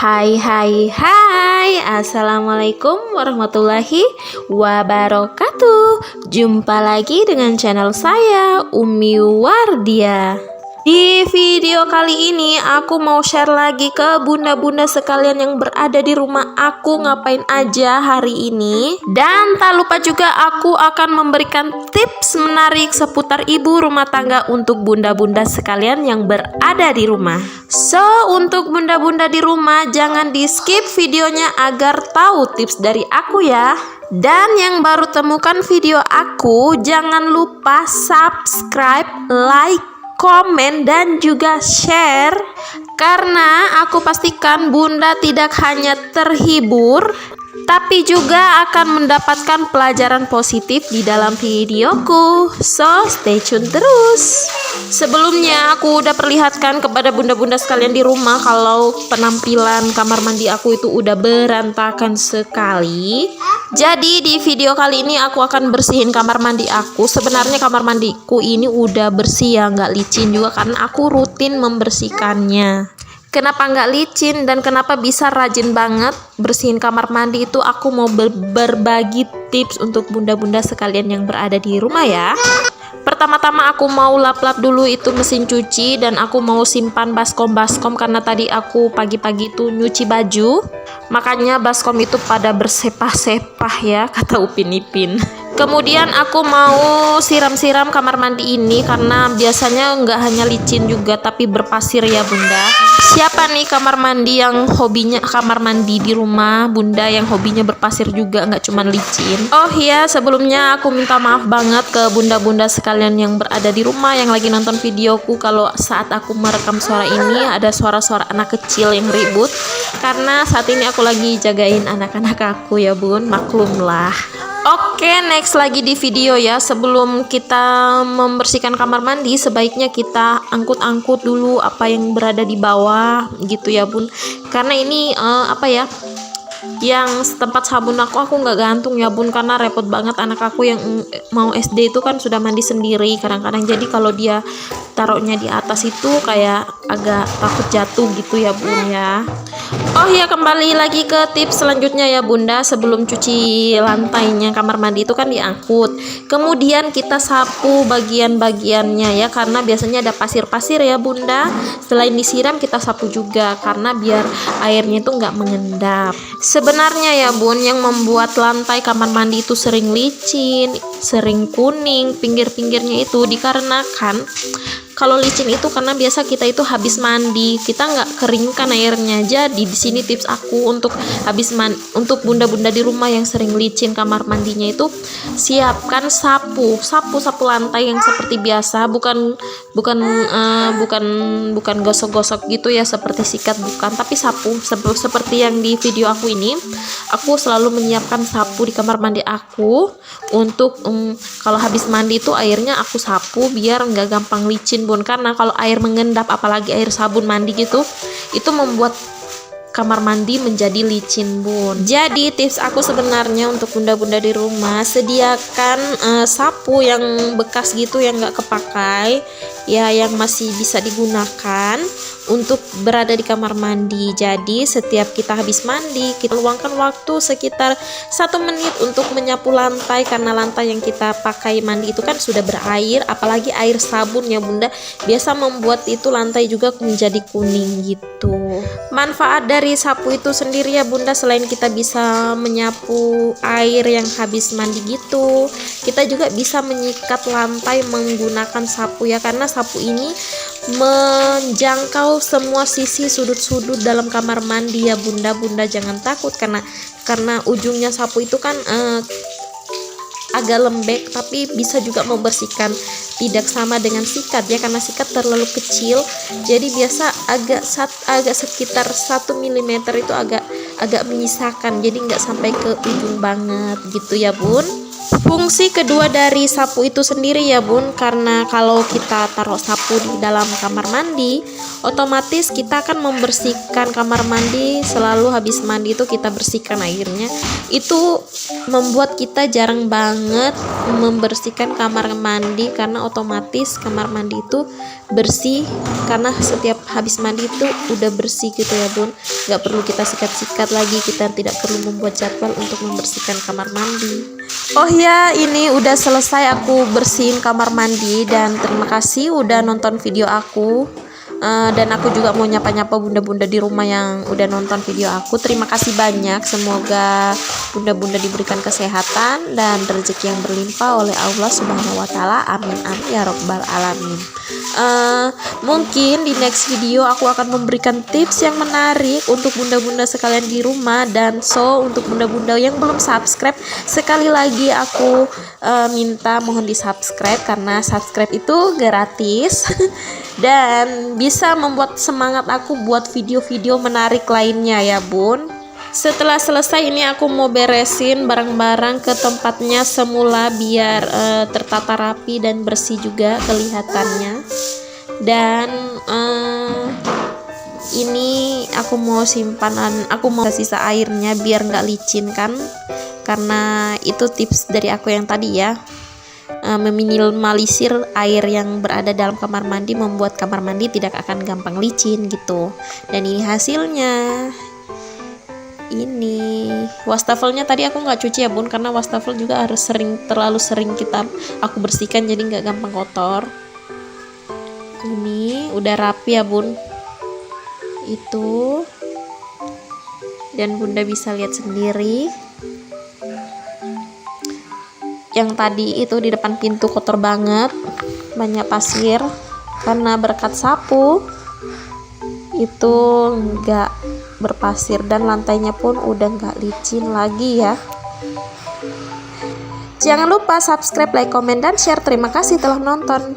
Hai hai hai, Assalamualaikum warahmatullahi wabarakatuh. Jumpa lagi dengan channel saya, Umi Wardia. Di video kali ini aku mau share lagi ke bunda-bunda sekalian yang berada di rumah aku ngapain aja hari ini. Dan tak lupa juga aku akan memberikan tips menarik seputar ibu rumah tangga untuk bunda-bunda sekalian yang berada di rumah. So, untuk bunda-bunda di rumah jangan di skip videonya agar tahu tips dari aku ya. Dan yang baru temukan video aku, jangan lupa subscribe, like, komen dan juga share, karena aku pastikan bunda tidak hanya terhibur tapi juga akan mendapatkan pelajaran positif di dalam videoku. So stay tune terus. Sebelumnya aku udah perlihatkan kepada bunda-bunda sekalian di rumah kalau penampilan kamar mandi aku itu udah berantakan sekali. Jadi di video kali ini aku akan bersihin kamar mandi aku. Sebenarnya kamar mandiku ini udah bersih ya, nggak licin juga karena aku rutin membersihkannya. Kenapa nggak licin dan kenapa bisa rajin banget bersihin kamar mandi itu, aku mau berbagi tips untuk bunda-bunda sekalian yang berada di rumah ya. Pertama-tama aku mau lap-lap dulu itu mesin cuci dan aku mau simpan baskom-baskom karena tadi aku pagi-pagi itu nyuci baju. Makanya baskom itu pada bersepah-sepah ya, kata Upin Ipin. Kemudian aku mau siram-siram kamar mandi ini karena biasanya nggak hanya licin juga tapi berpasir ya bunda. Siapa nih kamar mandi yang hobinya kamar mandi di rumah bunda yang hobinya berpasir juga, nggak cuma licin? Oh iya, sebelumnya aku minta maaf banget ke bunda-bunda sekalian yang berada di rumah yang lagi nonton videoku kalau saat aku merekam suara ini ada suara-suara anak kecil yang ribut, karena saat ini aku lagi jagain anak-anak aku ya bun, maklumlah. Oke, next lagi di video ya. Sebelum kita membersihkan kamar mandi, sebaiknya kita angkut-angkut dulu apa yang berada di bawah gitu ya bun. Karena ini yang tempat sabun aku nggak gantung ya bun, karena repot banget anak aku yang mau SD itu kan sudah mandi sendiri kadang-kadang, jadi kalau dia taruhnya di atas itu kayak agak takut jatuh gitu ya bun ya. Oh ya, kembali lagi ke tips selanjutnya ya bunda. Sebelum cuci lantainya kamar mandi itu kan diangkut, kemudian kita sapu bagian-bagiannya ya, karena biasanya ada pasir-pasir ya bunda. Selain disiram kita sapu juga karena biar airnya itu nggak mengendap. Sebenarnya ya bun, yang membuat lantai kamar mandi itu sering licin, sering kuning pinggir-pinggirnya itu dikarenakan kalau licin itu karena biasa kita itu habis mandi, kita nggak keringkan airnya. Jadi di sini tips aku untuk untuk bunda-bunda di rumah yang sering licin kamar mandinya itu, siapkan sapu lantai yang seperti biasa, bukan gosok-gosok gitu ya seperti sikat, bukan, tapi sapu seperti yang di video aku ini. Aku selalu menyiapkan sapu di kamar mandi aku untuk kalau habis mandi itu airnya aku sapu biar nggak gampang licin bun, karena kalau air mengendap apalagi air sabun mandi gitu itu membuat kamar mandi menjadi licin bun. Jadi tips aku sebenarnya untuk bunda-bunda di rumah, sediakan sapu yang bekas gitu yang nggak kepakai ya, yang masih bisa digunakan untuk berada di kamar mandi. Jadi setiap kita habis mandi kita luangkan waktu sekitar 1 menit untuk menyapu lantai, karena lantai yang kita pakai mandi itu kan sudah berair, apalagi air sabun ya bunda, biasa membuat itu lantai juga menjadi kuning gitu. Manfaat dari sapu itu sendiri ya bunda, selain kita bisa menyapu air yang habis mandi gitu, kita juga bisa menyikat lantai menggunakan sapu ya, karena sapu ini menjangkau semua sisi sudut-sudut dalam kamar mandi ya bunda jangan takut, karena ujungnya sapu itu kan agak lembek tapi bisa juga membersihkan, tidak sama dengan sikat ya, karena sikat terlalu kecil jadi biasa agak sekitar 1 mm itu agak menyisakan, jadi nggak sampai ke ujung banget gitu ya bun. Fungsi kedua dari sapu itu sendiri ya bun, karena kalau kita taruh sapu di dalam kamar mandi, otomatis kita akan membersihkan kamar mandi. Selalu habis mandi itu kita bersihkan airnya. Itu membuat kita jarang banget membersihkan kamar mandi, karena otomatis kamar mandi itu bersih, karena setiap habis mandi itu udah bersih gitu ya bun. Gak perlu kita sikat-sikat lagi, kita tidak perlu membuat jadwal untuk membersihkan kamar mandi. Oh ya, ini udah selesai aku bersihin kamar mandi, dan terima kasih udah nonton video aku. Dan aku juga mau nyapa-nyapa bunda-bunda di rumah yang udah nonton video aku. Terima kasih banyak, semoga bunda-bunda diberikan kesehatan dan rezeki yang berlimpah oleh Allah Subhanahu wa Ta'ala. Amin amin ya robbal alamin. Mungkin di next video aku akan memberikan tips yang menarik untuk bunda-bunda sekalian di rumah. Dan untuk bunda-bunda yang belum subscribe, sekali lagi aku minta mohon di subscribe, karena subscribe itu gratis dan bisa membuat semangat aku buat video-video menarik lainnya ya bun. Setelah selesai ini aku mau beresin barang-barang ke tempatnya semula biar tertata rapi dan bersih juga kelihatannya. Dan ini aku mau sisa airnya biar nggak licin kan, karena itu tips dari aku yang tadi ya. Meminimalisir air yang berada dalam kamar mandi membuat kamar mandi tidak akan gampang licin gitu. Dan ini hasilnya. Ini wastafelnya tadi aku nggak cuci ya bun, karena wastafel juga harus terlalu sering aku bersihkan, jadi nggak gampang kotor. Ini udah rapi ya bun, itu, dan bunda bisa lihat sendiri. Yang tadi itu di depan pintu kotor banget, banyak pasir, karena berkat sapu itu nggak berpasir, dan lantainya pun udah nggak licin lagi ya. Jangan lupa subscribe, like, komen, dan share. Terima kasih telah nonton.